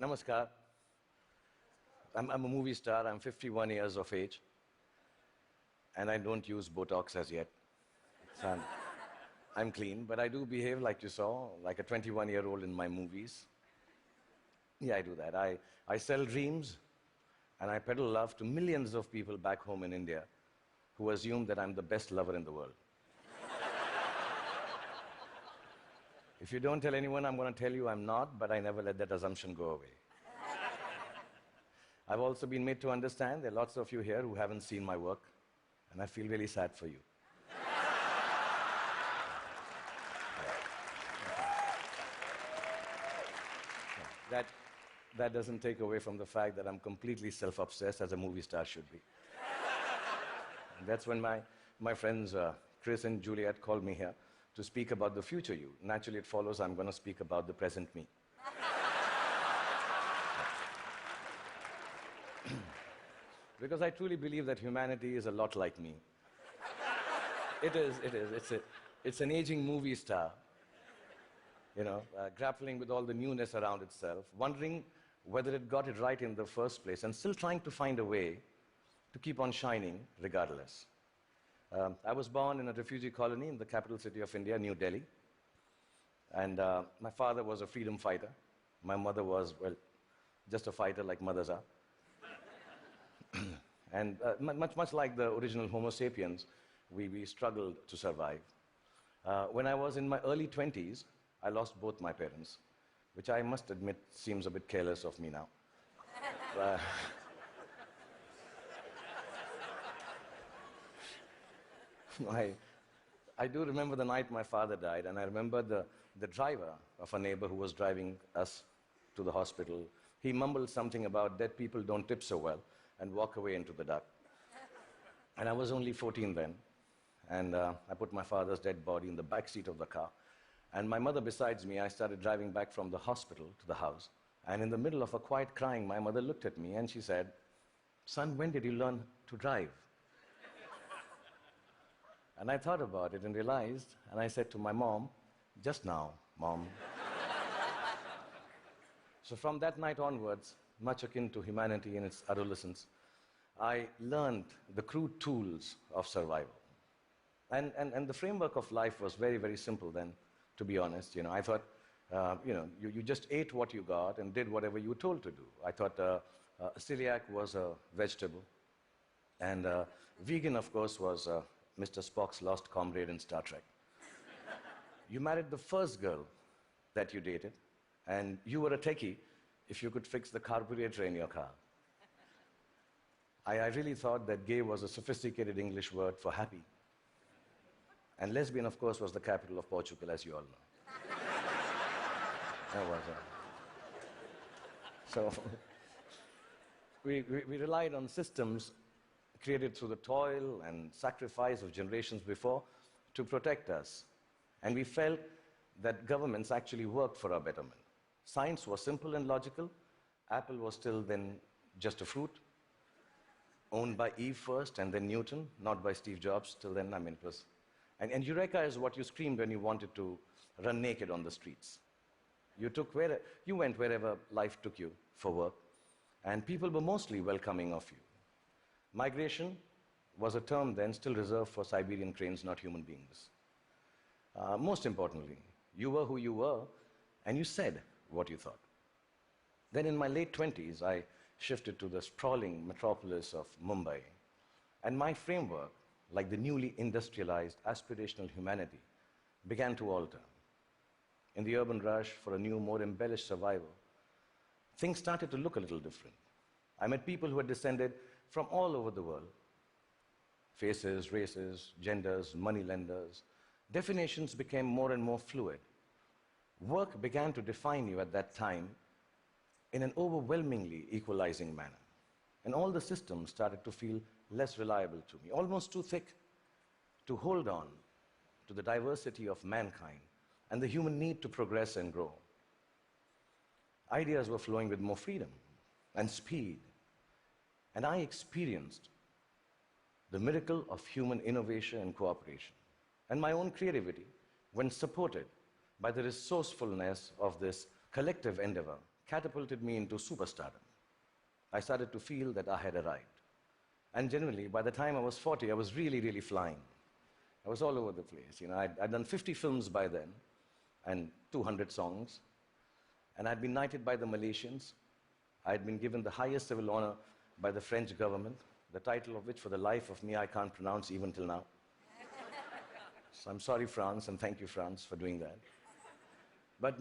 Namaskar. I'm a movie star. I'm 51 years of age. And I don't use Botox as yet. So I'm clean, but I do behave like you saw, like a 21-year-old in my movies. Yeah, I do that. I sell dreams, and I peddle love to millions of people back home in India who assume that I'm the best lover in the world. If you don't tell anyone, I'm going to tell you I'm not, but I never let that assumption go away. I've also been made to understand there are lots of you here who haven't seen my work, and I feel really sad for you. That doesn't take away from the fact that I'm completely self-obsessed, as a movie star should be. And that's when my friends Chris and Juliet called me here to speak about the future you. Naturally, it follows I'm going to speak about the present me. Because I truly believe that humanity is a lot like me. It is. It's an aging movie star, grappling with all the newness around itself, wondering whether it got it right in the first place, and still trying to find a way to keep on shining regardless. I was born in a refugee colony in the capital city of India, New Delhi. And my father was a freedom fighter. My mother was, well, just a fighter like mothers are. And much like the original Homo sapiens, we struggled to survive. When I was in my early 20s, I lost both my parents, which I must admit seems a bit careless of me now. I do remember the night my father died, and I remember the driver of a neighbor who was driving us to the hospital. He mumbled something about dead people don't tip so well and walk away into the dark. And I was only 14 then, and I put my father's dead body in the back seat of the car. And my mother besides me, I started driving back from the hospital to the house. And in the middle of a quiet crying, my mother looked at me and she said, "Son, when did you learn to drive?" And I thought about it and realized, and I said to my mom, "Just now, Mom." So from that night onwards, much akin to humanity in its adolescence, I learned the crude tools of survival. And the framework of life was very, very simple then, to be honest. I thought, you just ate what you got and did whatever you were told to do. I thought celiac was a vegetable, and vegan, of course, was Mr. Spock's lost comrade in Star Trek. You married the first girl that you dated, and you were a techie if you could fix the carburetor in your car. I really thought that gay was a sophisticated English word for happy. And lesbian, of course, was the capital of Portugal, as you all know. That was it. So we relied on systems created through the toil and sacrifice of generations before to protect us. And we felt that governments actually worked for our betterment. Science was simple and logical. Apple was still then just a fruit, owned by Eve first and then Newton, not by Steve Jobs. Till then, it was... And Eureka is what you screamed when you wanted to run naked on the streets. You went wherever life took you for work, and people were mostly welcoming of you. Migration was a term then still reserved for Siberian cranes, not human beings. Most importantly, you were who you were, and you said what you thought. Then in my late 20s, I shifted to the sprawling metropolis of Mumbai, and my framework, like the newly industrialized aspirational humanity, began to alter. In the urban rush for a new, more embellished survival, things started to look a little different. I met people who had descended from all over the world. Faces, races, genders, moneylenders. Definitions became more and more fluid. Work began to define you at that time in an overwhelmingly equalizing manner. And all the systems started to feel less reliable to me, almost too thick to hold on to the diversity of mankind and the human need to progress and grow. Ideas were flowing with more freedom and speed, and I experienced the miracle of human innovation and cooperation. And my own creativity, when supported by the resourcefulness of this collective endeavor, catapulted me into superstardom. I started to feel that I had arrived. And generally, by the time I was 40, I was really, really flying. I was all over the place. I'd done 50 films by then and 200 songs. And I'd been knighted by the Malaysians. I'd been given the highest civil honor by the French government, the title of which, for the life of me, I can't pronounce even till now. So I'm sorry, France, and thank you, France, for doing that. But